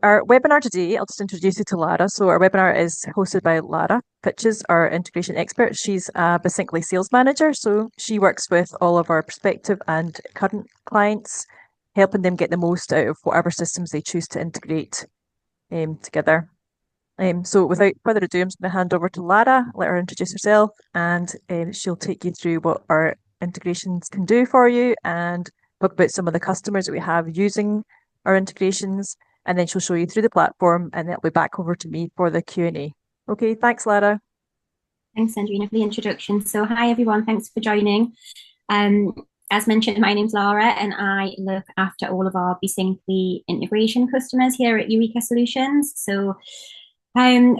our webinar today, I'll just introduce you to Lara. So our webinar is hosted by Lara Pitches, our integration expert. She's a Besyncly sales manager. So she works with all of our prospective and current clients, helping them get the most out of whatever systems they choose to integrate together. So without further ado, I'm just going to hand over to Lara, let her introduce herself, and she'll take you through what our integrations can do for you and talk about some of the customers that we have using our integrations, and then she'll show you through the platform, and then it'll be back over to me for the Q&A. Okay, thanks, Lara. Thanks, Sandrina, for the introduction. So hi, everyone. Thanks for joining. As mentioned, my name's Lara, and I look after all of our Besyncly integration customers here at Eureka Solutions. So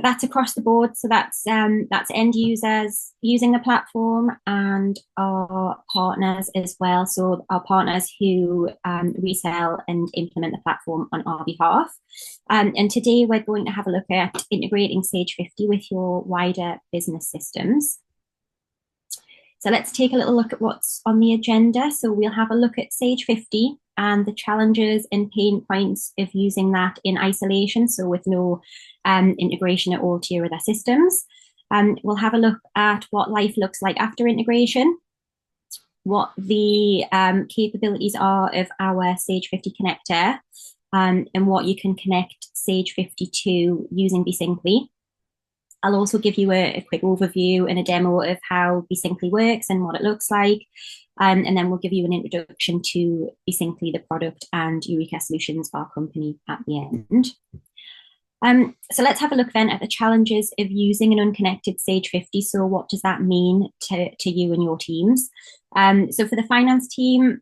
that's across the board. So that's end users using the platform and our partners as well. So our partners who resell and implement the platform on our behalf. And today we're going to have a look at integrating Sage 50 with your wider business systems. So let's take a little look at what's on the agenda. So we'll have a look at Sage 50 and the challenges and pain points of using that in isolation, so with no integration at all to your other systems. We'll have a look at what life looks like after integration, what the capabilities are of our Sage 50 connector, and what you can connect Sage 50 to using Besyncly. I'll also give you a quick overview and a demo of how Besyncly works and what it looks like. And then we'll give you an introduction to Besyncly, the product, and Eureka Solutions, our company, at the end. So let's have a look then at the challenges of using an unconnected Sage 50. So what does that mean to you and your teams? So for the finance team,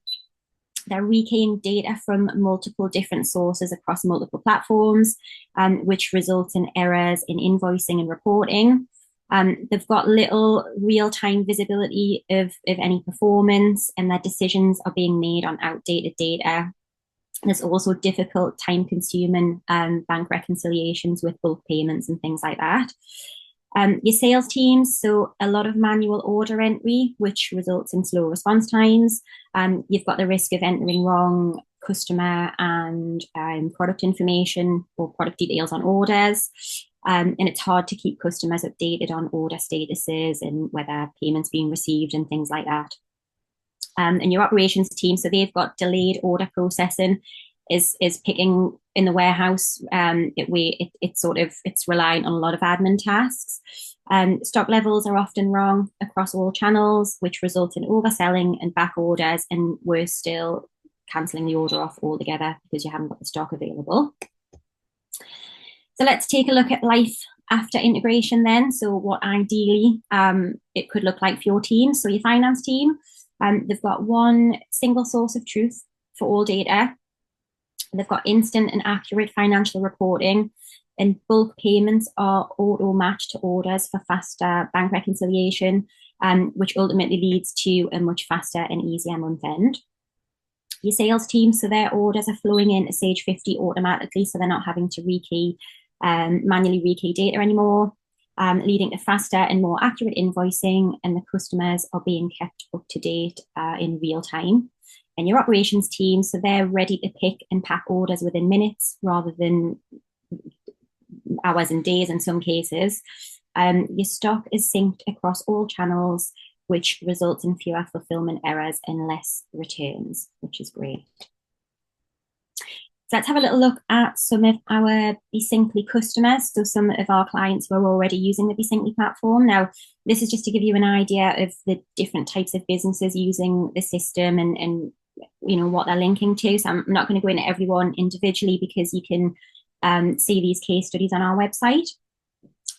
they're rekeying data from multiple different sources across multiple platforms, which results in errors in invoicing and reporting. They've got little real-time visibility of any performance, and their decisions are being made on outdated data. There's also difficult, time-consuming bank reconciliations with bulk payments and things like that. Your sales teams, so a lot of manual order entry, which results in slow response times. You've got the risk of entering wrong customer and product information or product details on orders. And it's hard to keep customers updated on order statuses and whether payments being received and things like that. And your operations team, so they've got delayed order processing, is picking in the warehouse. It's relying on a lot of admin tasks. Stock levels are often wrong across all channels, which results in overselling and back orders, and worse still, cancelling the order off altogether because you haven't got the stock available. So let's take a look at life after integration then. So what ideally it could look like for your team. So your finance team, they've got one single source of truth for all data. They've got instant and accurate financial reporting, and bulk payments are auto-matched to orders for faster bank reconciliation, which ultimately leads to a much faster and easier month end. Your sales team, so their orders are flowing into Sage 50 automatically, so they're not having to manually rekey data anymore, leading to faster and more accurate invoicing, and the customers are being kept up to date in real time. And your operations team, so they're ready to pick and pack orders within minutes rather than hours and days in some cases. Your stock is synced across all channels, which results in fewer fulfillment errors and less returns, which is great. So let's have a little look at some of our Besyncly customers. So some of our clients who are already using the Besyncly platform. Now, this is just to give you an idea of the different types of businesses using the system and you know what they're linking to. So I'm not going to go into everyone individually because you can see these case studies on our website.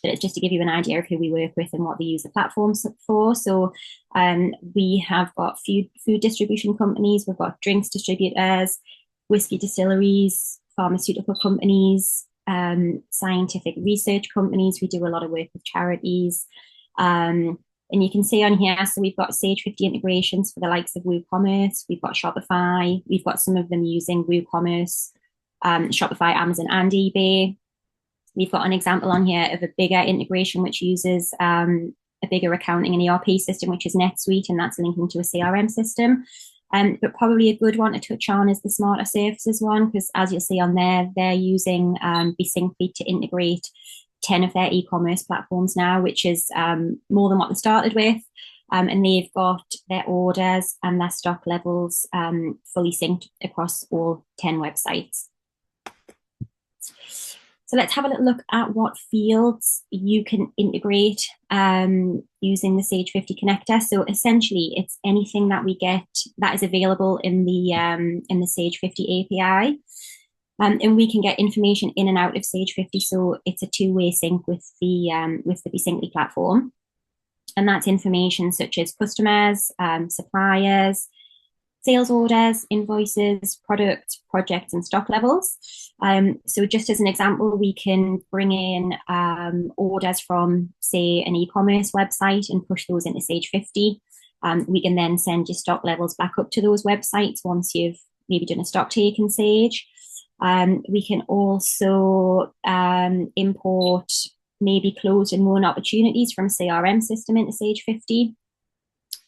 But it's just to give you an idea of who we work with and what they use the platforms for. So we have got food distribution companies, we've got drinks distributors, whiskey distilleries, pharmaceutical companies, scientific research companies. We do a lot of work with charities. And you can see on here, so we've got Sage 50 integrations for the likes of WooCommerce. We've got Shopify. We've got some of them using WooCommerce, Shopify, Amazon, and eBay. We've got an example on here of a bigger integration which uses a bigger accounting and ERP system, which is NetSuite, and that's linking to a CRM system. But probably a good one to touch on is the Smarter Services one, because as you'll see on there, they're using Besyncly to integrate 10 of their e-commerce platforms now, which is more than what they started with. And they've got their orders and their stock levels fully synced across all 10 websites. So let's have a little look at what fields you can integrate using the Sage 50 connector. So essentially, it's anything that we get that is available in the Sage 50 API. And we can get information in and out of Sage 50. So it's a two-way sync with the Besyncly platform. And that's information such as customers, suppliers, sales orders, invoices, products, projects, and stock levels. So just as an example, we can bring in orders from, say, an e-commerce website and push those into Sage 50. We can then send your stock levels back up to those websites once you've maybe done a stock take in Sage. We can also import maybe closed and won opportunities from CRM system into Sage 50.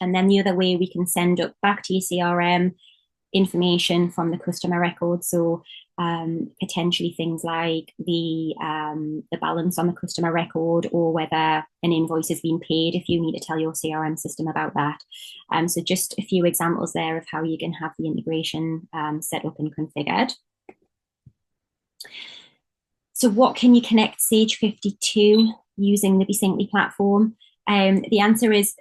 And then the other way, we can send up back to your CRM information from the customer record. So potentially things like the balance on the customer record, or whether an invoice has been paid if you need to tell your CRM system about that. So just a few examples there of how you can have the integration set up and configured. So what can you connect Sage 50 to using the Besyncly platform? The answer is,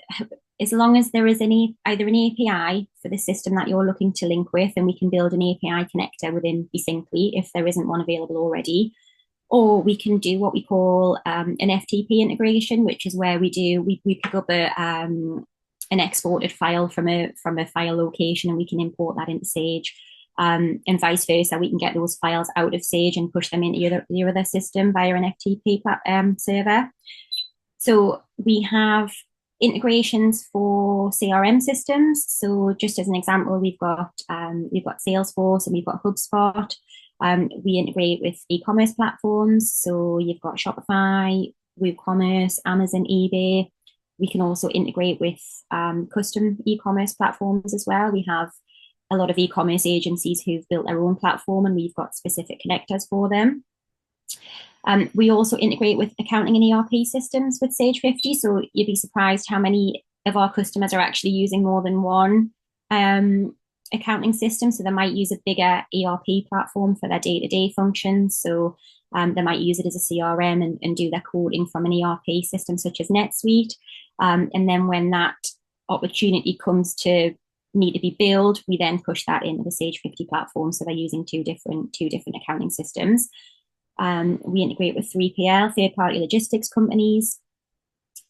as long as there is either an API for the system that you're looking to link with, and we can build an API connector within Besyncly if there isn't one available already, or we can do what we call an FTP integration, which is where we pick up an exported file from a file location, and we can import that into Sage. And vice versa, we can get those files out of Sage and push them into your other system via an FTP server. So we have integrations for CRM systems. So just as an example, we've got Salesforce and we've got HubSpot. We integrate with e-commerce platforms. So you've got Shopify, WooCommerce, Amazon, eBay. We can also integrate with custom e-commerce platforms as well. We have a lot of e-commerce agencies who've built their own platform, and we've got specific connectors for them. We also integrate with accounting and ERP systems with Sage 50. So you'd be surprised how many of our customers are actually using more than one accounting system. So they might use a bigger ERP platform for their day-to-day functions. So they might use it as a CRM and do their quoting from an ERP system such as NetSuite. And then when that opportunity comes to need to be billed, we then push that into the Sage 50 platform. So they're using two different accounting systems. We integrate with 3PL, third-party logistics companies,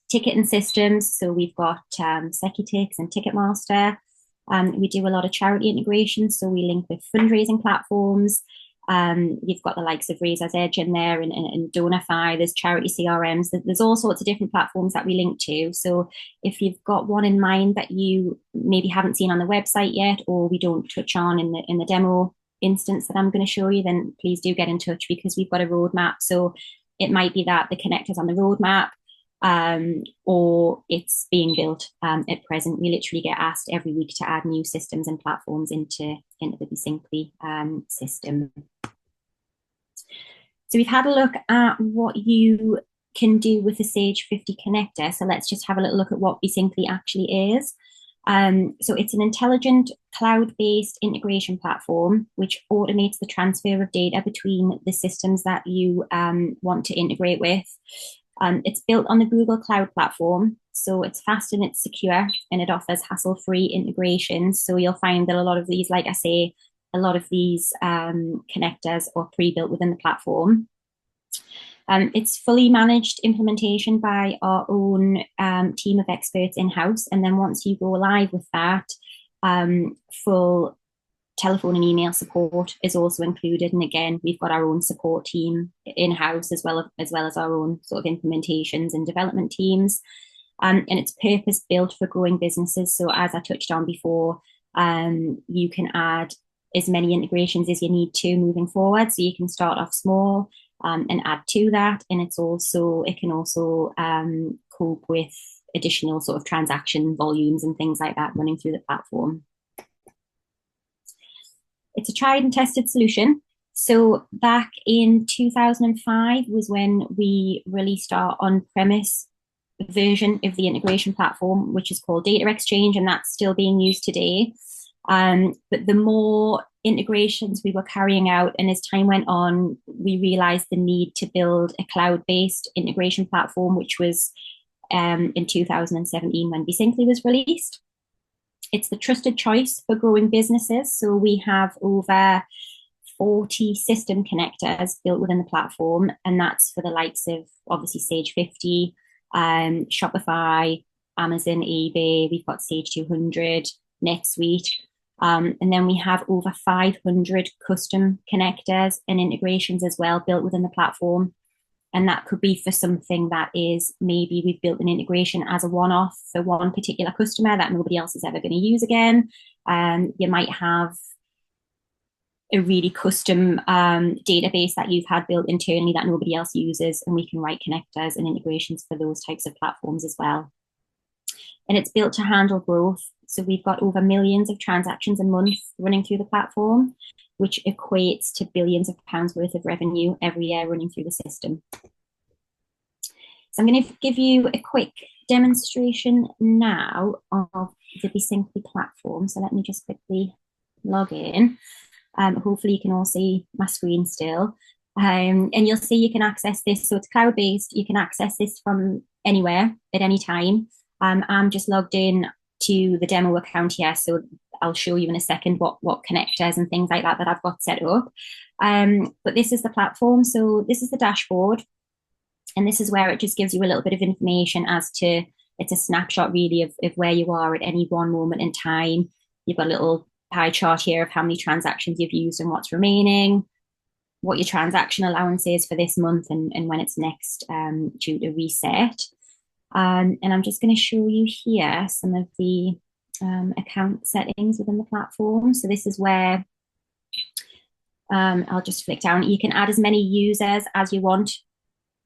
ticketing systems. So we've got Secutix and Ticketmaster. We do a lot of charity integrations. So we link with fundraising platforms. You've got the likes of Razor's Edge in there and Donify. There's charity CRMs. There's all sorts of different platforms that we link to. So if you've got one in mind that you maybe haven't seen on the website yet, or we don't touch on in the demo instance that I'm going to show you, then please do get in touch, because we've got a roadmap. So it might be that the connector's on the roadmap, or it's being built at present. We literally get asked every week to add new systems and platforms into the Besyncly system. So we've had a look at what you can do with the Sage 50 connector. So let's just have a little look at what Besyncly actually is. So it's an intelligent cloud-based integration platform which automates the transfer of data between the systems that you want to integrate with. It's built on the Google Cloud platform, so it's fast and it's secure, and it offers hassle-free integrations. So you'll find that a lot of these, like I say, connectors are pre-built within the platform. It's fully managed implementation by our own team of experts in-house. And then once you go live with that, full telephone and email support is also included. And again, we've got our own support team in-house as well as our own sort of implementations and development teams. And it's purpose-built for growing businesses. So as I touched on before, you can add as many integrations as you need to moving forward. So you can start off small and add to that. And it can also cope with additional sort of transaction volumes and things like that running through the platform. It's a tried and tested solution. So back in 2005 was when we released our on-premise version of the integration platform, which is called Data Exchange, and that's still being used today. But the more integrations we were carrying out, and as time went on, we realized the need to build a cloud-based integration platform, which was in 2017 when Besyncly was released. It's the trusted choice for growing businesses. So we have over 40 system connectors built within the platform, and that's for the likes of obviously Sage 50, Shopify, Amazon, eBay. We've got Sage 200, NetSuite. And then we have over 500 custom connectors and integrations as well built within the platform. And that could be for something that is maybe we've built an integration as a one-off for one particular customer that nobody else is ever going to use again. You might have a really custom database that you've had built internally that nobody else uses, and we can write connectors and integrations for those types of platforms as well. And it's built to handle growth. So we've got over millions of transactions a month running through the platform, which equates to billions of pounds worth of revenue every year running through the system. So I'm going to give you a quick demonstration now of the Besyncly platform. So let me just quickly log in. Hopefully you can all see my screen still. And you'll see you can access this. So it's cloud-based. You can access this from anywhere at any time. I'm just logged in to the demo account here, so I'll show you in a second what connectors and things like that I've got set up. But this is the platform. So this is the dashboard, and this is where it just gives you a little bit of information as to, it's a snapshot really of where you are at any one moment in time. You've got a little pie chart here of how many transactions you've used and what's remaining, what your transaction allowance is for this month, and when it's next due to reset. And I'm just going to show you here some of the account settings within the platform. So this is where I'll just flick down. You can add as many users as you want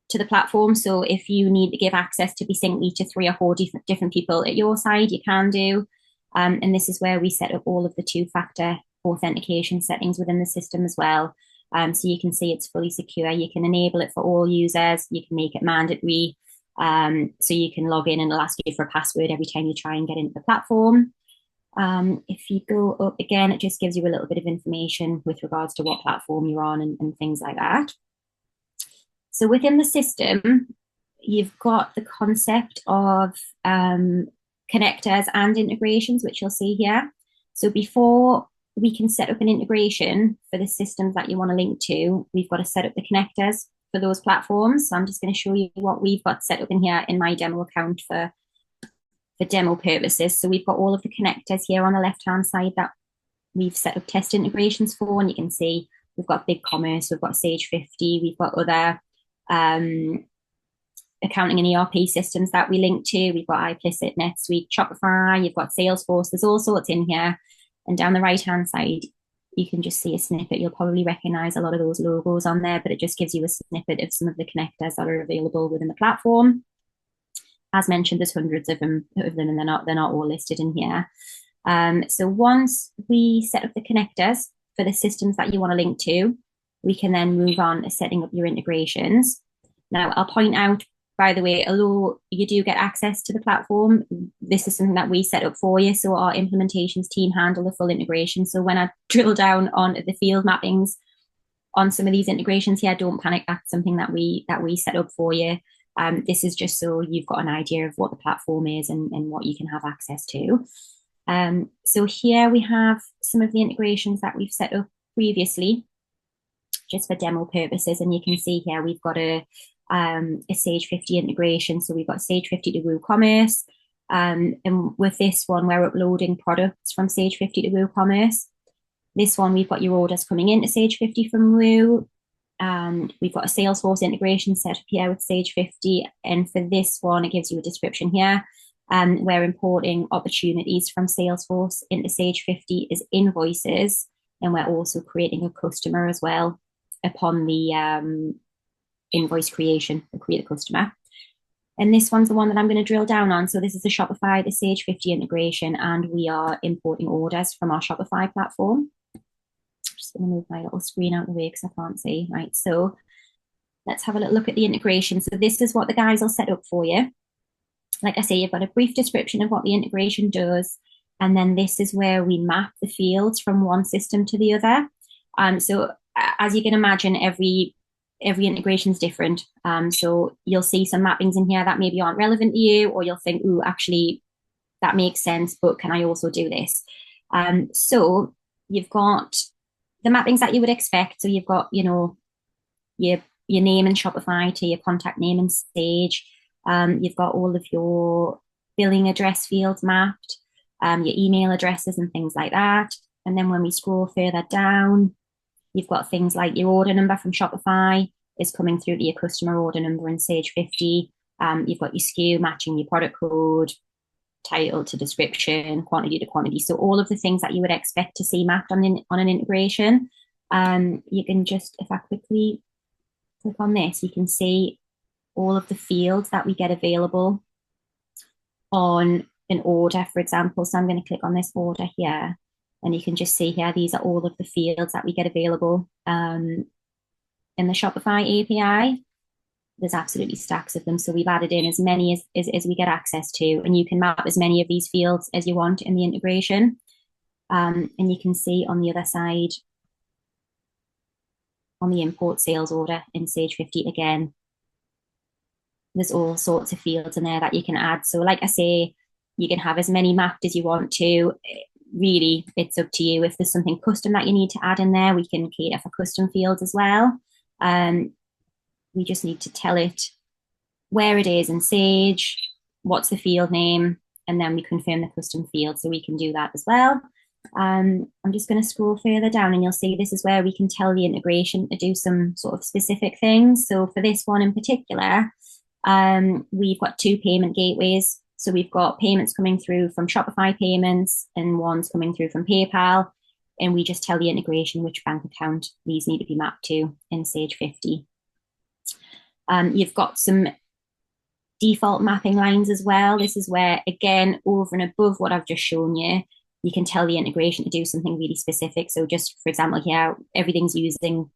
to the platform. So if you need to give access to Besyncly to 3 or 4 different people at your side, you can do. And this is where we set up all of the 2-factor authentication settings within the system as well. So you can see it's fully secure. You can enable it for all users. You can make it mandatory. So you can log in and it'll ask you for a password every time you try and get into the platform. If you go up again, it just gives you a little bit of information with regards to what platform you're on and things like that. So within the system, you've got the concept of connectors and integrations, which you'll see here. So before we can set up an integration for the systems that you want to link to, we've got to set up the connectors for those platforms. So I'm just going to show you what we've got set up in here in my demo account for demo purposes. So we've got all of the connectors here on the left-hand side that we've set up test integrations for, and you can see we've got BigCommerce, we've got Sage 50, we've got other accounting and ERP systems that we link to. We've got iPlicit, NetSuite, Shopify, you've got Salesforce, there's all sorts in here. And down the right-hand side, you can just see a snippet. You'll probably recognize a lot of those logos on there, but it just gives you a snippet of some of the connectors that are available within the platform. As mentioned, there's hundreds of them, and they're not all listed in here. So once we set up the connectors for the systems that you want to link to, we can then move on to setting up your integrations. Now, I'll point out, by the way, although you do get access to the platform, this is something that we set up for you. So our implementations team handle the full integration. So when I drill down on the field mappings on some of these integrations here, don't panic. That's something that we set up for you. This is just so you've got an idea of what the platform is and what you can have access to. So here we have some of the integrations that we've set up previously, just for demo purposes. And you can see here we've got a Sage 50 integration. So we've got Sage 50 to WooCommerce. And with this one, we're uploading products from Sage 50 to WooCommerce. This one, we've got your orders coming into Sage 50 from Woo. We've got a Salesforce integration set up here with Sage 50. And for this one, it gives you a description here. We're importing opportunities from Salesforce into Sage 50 as invoices. And we're also creating a customer as well upon the invoice creation, to create a customer. And this one's the one that I'm going to drill down on. So this is the Shopify, the Sage 50 integration, and we are importing orders from our Shopify platform. just going to move my little screen out of the way because I can't see. Right, so let's have a little look at the integration. So this is what the guys will set up for you. Like I say, you've got a brief description of what the integration does. And then this is where we map the fields from one system to the other. So as you can imagine, every integration is different. So you'll see some mappings in here that maybe aren't relevant to you, or you'll think, ooh, actually, that makes sense, but can I also do this? So you've got the mappings that you would expect. So you've got, your name in Shopify to your contact name in Sage. You've got all of your billing address fields mapped, your email addresses and things like that. And then when we scroll further down, you've got things like your order number from Shopify is coming through to your customer order number in Sage 50. You've got your SKU matching your product code, title to description, quantity to quantity. So all of the things that you would expect to see mapped on an integration. You can just, if I quickly click on this, you can see all of the fields that we get available on an order, for example. So I'm going to click on this order here, and you can just see here, these are all of the fields that we get available in the Shopify API. There's absolutely stacks of them. So we've added in as many as we get access to, and you can map as many of these fields as you want in the integration. And you can see on the other side, on the import sales order in Sage 50 again, there's all sorts of fields in there that you can add. So like I say, you can have as many mapped as you want to. Really, it's up to you. If there's something custom that you need to add in there, we can cater for custom fields as well. We just need to tell it where it is in Sage, what's the field name, and then we confirm the custom field, so we can do that as well. I'm just going to scroll further down, and you'll see this is where we can tell the integration to do some sort of specific things. So for this one in particular, we've got 2 payment gateways. So we've got payments coming through from Shopify payments and one's coming through from PayPal. And we just tell the integration which bank account these need to be mapped to in Sage 50. You've got some default mapping lines as well. This is where, again, over and above what I've just shown you, you can tell the integration to do something really specific. So just, for example, here, everything's using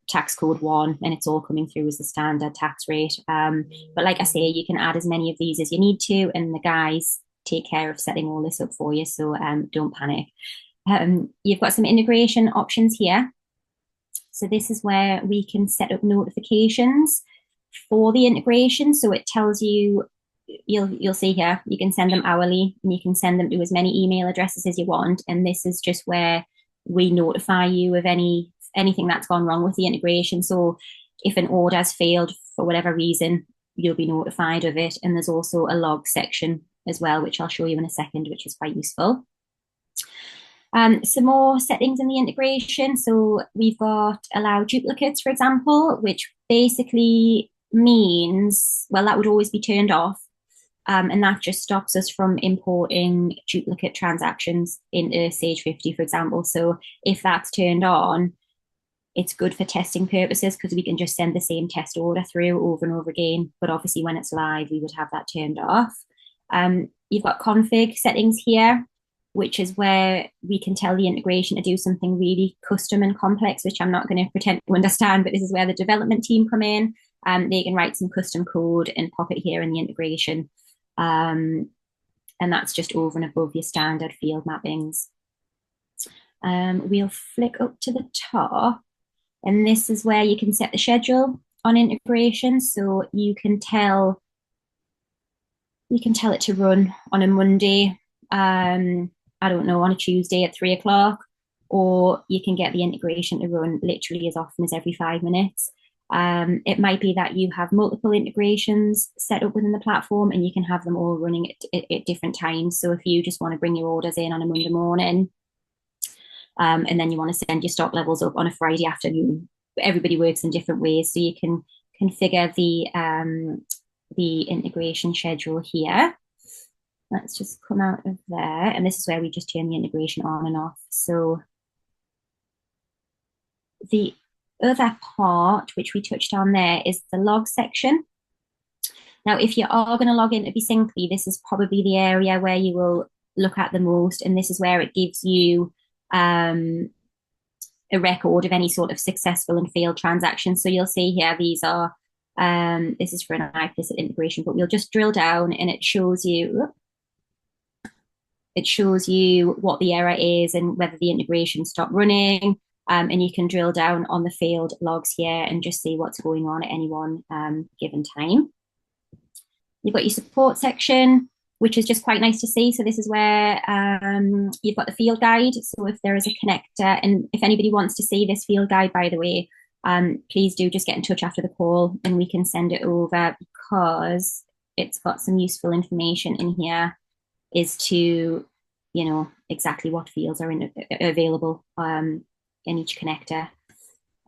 tax code 1 and it's all coming through as the standard tax rate. But like I say, you can add as many of these as you need to, and the guys take care of setting all this up for you. So don't panic. You've got some integration options here. So this is where we can set up notifications for the integration. So it tells you, you'll see here, you can send them hourly, and you can send them to as many email addresses as you want. And this is just where we notify you of anything that's gone wrong with the integration. So if an order has failed for whatever reason, you'll be notified of it. And there's also a log section as well, which I'll show you in a second, which is quite useful. Some more settings in the integration. So we've got allow duplicates, for example, which basically means, well, that would always be turned off. And that just stops us from importing duplicate transactions into Sage 50, for example. So if that's turned on, it's good for testing purposes because we can just send the same test order through over and over again. But obviously when it's live, we would have that turned off. You've got config settings here, which is where we can tell the integration to do something really custom and complex, which I'm not going to pretend to understand, but this is where the development team come in. They can write some custom code and pop it here in the integration. And that's just over and above your standard field mappings. We'll flick up to the top, and this is where you can set the schedule on integration. So you can tell it to run on a Monday, I don't know, on a Tuesday at 3 o'clock, or you can get the integration to run literally as often as every 5 minutes. It might be that you have multiple integrations set up within the platform and you can have them all running at different times. So if you just want to bring your orders in on a Monday morning, and then you want to send your stock levels up on a Friday afternoon, everybody works in different ways. So you can configure the integration schedule here. Let's just come out of there. And this is where we just turn the integration on and off. So the other part, which we touched on there, is the log section. Now, if you are going to log into Besyncly, this is probably the area where you will look at the most. And this is where it gives you a record of any sort of successful and failed transactions. So you'll see here, these are, this is for an implicit integration, but we'll just drill down and it shows you what the error is and whether the integration stopped running. And you can drill down on the failed logs here and just see what's going on at any one given time. You've got your support section, which is just quite nice to see. So this is where you've got the field guide. So if there is a connector, and if anybody wants to see this field guide, by the way, please do just get in touch after the call and we can send it over, because it's got some useful information in here as to, you know, exactly what fields are available in each connector.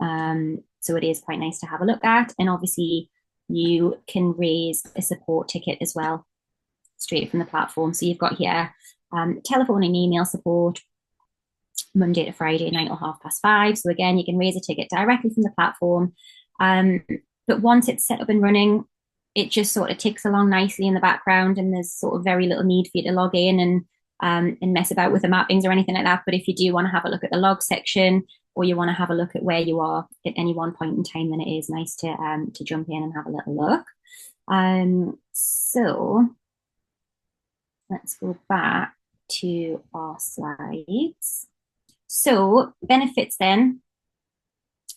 So it is quite nice to have a look at. And obviously you can raise a support ticket as well straight from the platform. So you've got here telephone and email support Monday to Friday, 9 or 5:30. So again, you can raise a ticket directly from the platform. But once it's set up and running, it just sort of ticks along nicely in the background, and there's sort of very little need for you to log in and mess about with the mappings or anything like that. But if you do want to have a look at the log section, or you want to have a look at where you are at any one point in time, then it is nice to jump in and have a little look. So let's go back to our slides. So benefits then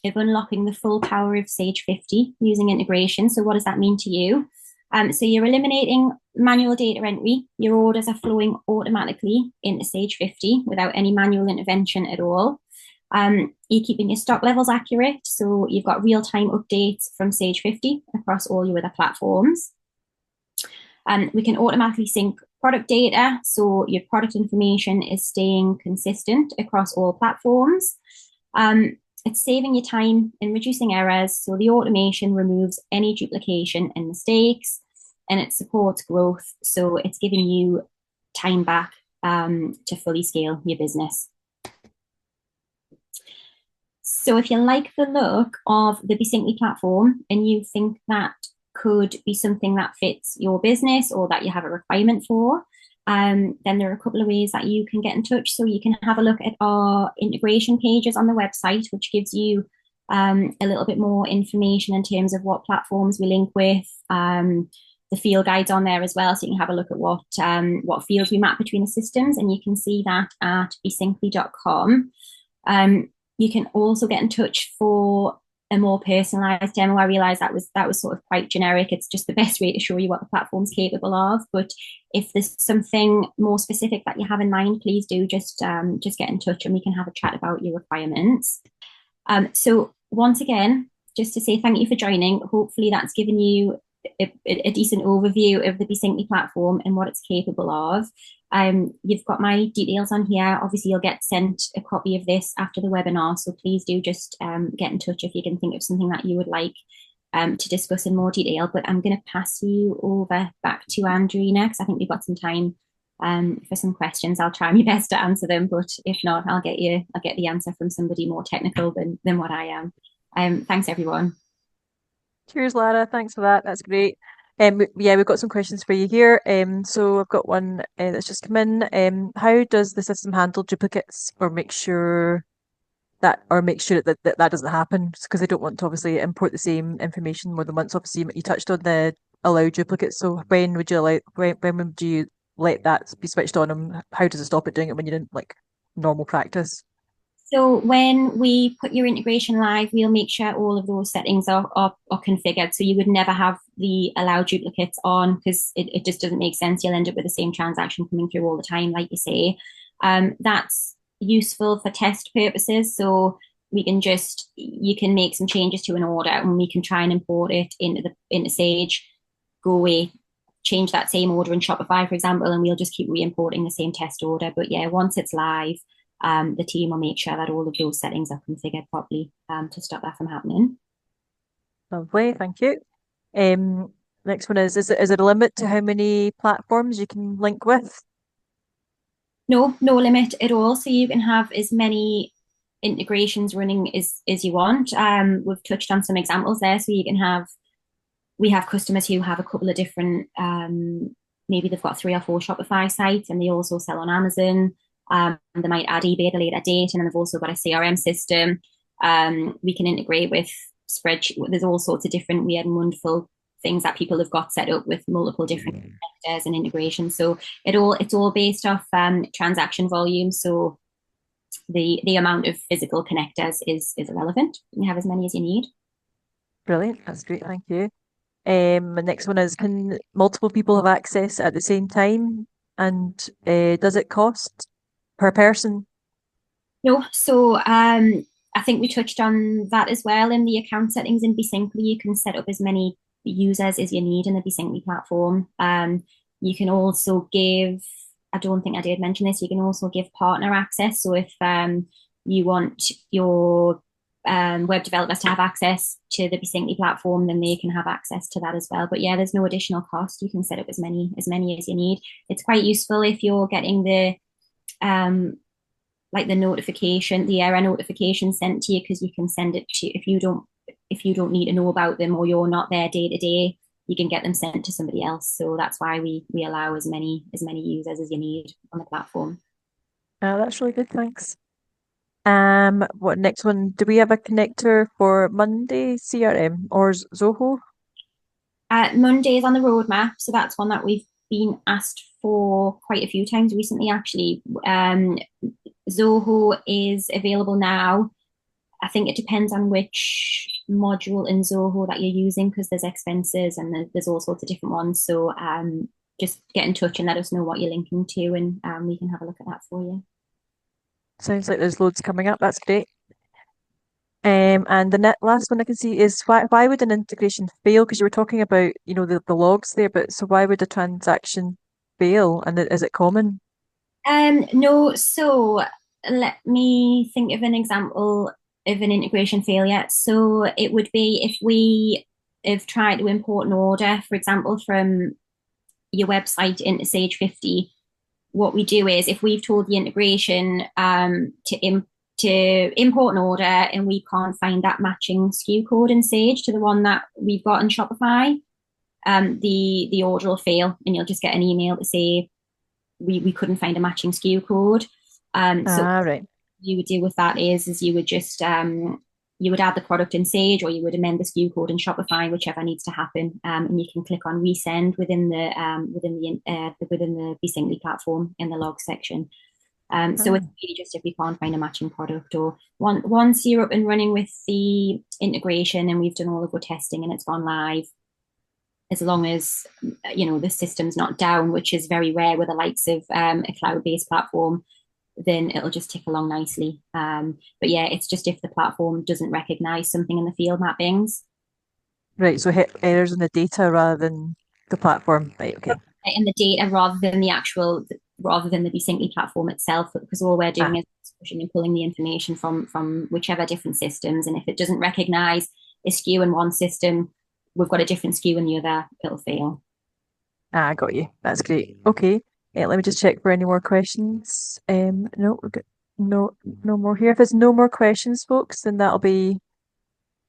of unlocking the full power of Sage 50 using integration. So what does that mean to you? So you're eliminating manual data entry. Your orders are flowing automatically into Sage 50 without any manual intervention at all. You're keeping your stock levels accurate. So you've got real-time updates from Sage 50 across all your other platforms. We can automatically sync product data. So your product information is staying consistent across all platforms. It's saving you time and reducing errors. So the automation removes any duplication and mistakes, and it supports growth. So it's giving you time back to fully scale your business. So if you like the look of the Besyncly platform and you think that could be something that fits your business or that you have a requirement for, then there are a couple of ways that you can get in touch. So you can have a look at our integration pages on the website, which gives you a little bit more information in terms of what platforms we link with, the field guides on there as well. So you can have a look at what fields we map between the systems, and you can see that at besyncly.com. You can also get in touch for a more personalized demo. I realized that was sort of quite generic. It's just the best way to show you what the platform's capable of. But if there's something more specific that you have in mind, please do just get in touch and we can have a chat about your requirements. So once again, just to say thank you for joining. Hopefully that's given you a decent overview of the Besyncly platform and what it's capable of. You've got my details on here. Obviously, you'll get sent a copy of this after the webinar, so please do just get in touch if you can think of something that you would like to discuss in more detail. But I'm going to pass you over back to Andrew next. I think we've got some time for some questions. I'll try my best to answer them, but if not, I'll get the answer from somebody more technical than what I am. Thanks, everyone. Cheers, Lara. Thanks for that. That's great. Yeah, we've got some questions for you here. So I've got one that's just come in. How does the system handle duplicates or make sure that doesn't happen? Because they don't want to obviously import the same information more than once. Obviously, you touched on the allow duplicates. So when would you let that be switched on, and how does it stop it doing it when you're in like normal practice? So when we put your integration live, we'll make sure all of those settings are configured. So you would never have the allow duplicates on, because it just doesn't make sense. You'll end up with the same transaction coming through all the time, like you say. That's useful for test purposes. So you can make some changes to an order and we can try and import it into Sage, go away, change that same order in Shopify, for example, and we'll just keep re-importing the same test order. But yeah, once it's live, the team will make sure that all of those settings are configured properly to stop that from happening. Lovely, thank you. Next one is it a limit to how many platforms you can link with? No limit at all. So you can have as many integrations running as you want. We've touched on some examples there. So we have customers who have a couple of different, maybe they've got 3 or 4 Shopify sites and they also sell on Amazon. They might add eBay at a later date, and then they've also got a CRM system. We can integrate with spreadsheet. There's all sorts of different weird and wonderful things that people have got set up with multiple different connectors and integration. So it's all based off transaction volume. So the amount of physical connectors is irrelevant. You can have as many as you need. Brilliant. That's great. Thank you. The next one is, can multiple people have access at the same time? And does it cost per person? No, so I think we touched on that as well in the account settings in Besyncly. You can set up as many users as you need in the Besyncly platform. You can also give, I don't think I did mention this, you can also give partner access. So if you want your web developers to have access to the Besyncly platform, then they can have access to that as well. But yeah, there's no additional cost. You can set up as many as you need. It's quite useful if you're getting the like the notification, the error notification sent to you, because you can send it to, if you don't need to know about them or you're not there day to day, you can get them sent to somebody else. So that's why we allow as many users as you need on the platform. That's really good. Thanks. What next one? Do we have a connector for Monday CRM or Zoho? Monday is on the roadmap, so that's one that we've been asked for quite a few times recently, actually. Zoho is available now. I think it depends on which module in Zoho that you're using, because there's expenses and there's all sorts of different ones. So just get in touch and let us know what you're linking to, and we can have a look at that for you. Sounds like there's loads coming up. That's great. And the last one I can see is, why would an integration fail? Because you were talking about, the logs there, but so why would a transaction fail? And is it common? No, so let me think of an example of an integration failure. So it would be if we have tried to import an order, for example, from your website into Sage 50. What we do is, if we've told the integration to import an order and we can't find that matching SKU code in Sage to the one that we've got in Shopify, the order will fail, and you'll just get an email to say we couldn't find a matching SKU code. So right. you would do with that is you would just you would add the product in Sage, or you would amend the SKU code in Shopify, whichever needs to happen, and you can click on resend within the Besyncly platform in the log section. So it's really just if you can't find a matching product, or once you're up and running with the integration and we've done all of our testing and it's gone live, as long as the system's not down, which is very rare with the likes of a cloud-based platform, then it'll just tick along nicely. But yeah, it's just if the platform doesn't recognize something in the field mappings. Right, so hit errors in the data rather than the platform. Right, okay. In the data rather than the Besyncly platform itself, because all we're doing is pushing and pulling the information from whichever different systems, and if it doesn't recognize a SKU in one system, we've got a different SKU in the other, it'll fail. I got you. That's great. Okay. Let me just check for any more questions. No, we're good. No more here. If there's no more questions, folks, then that'll be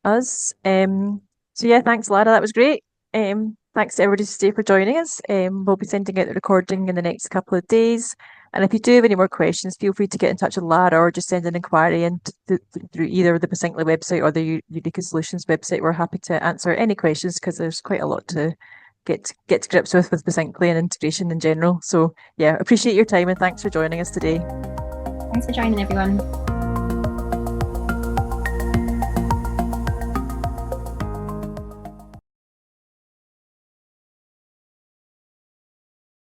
us. So yeah, thanks, Lara. That was great. Thanks to everybody today for joining us. We'll be sending out the recording in the next couple of days. And if you do have any more questions, feel free to get in touch with Lara, or just send an inquiry in through either the Besyncly website or the Eureka Solutions website. We're happy to answer any questions, because there's quite a lot to get to grips with Besyncly and integration in general. So yeah, appreciate your time and thanks for joining us today. Thanks for joining, everyone.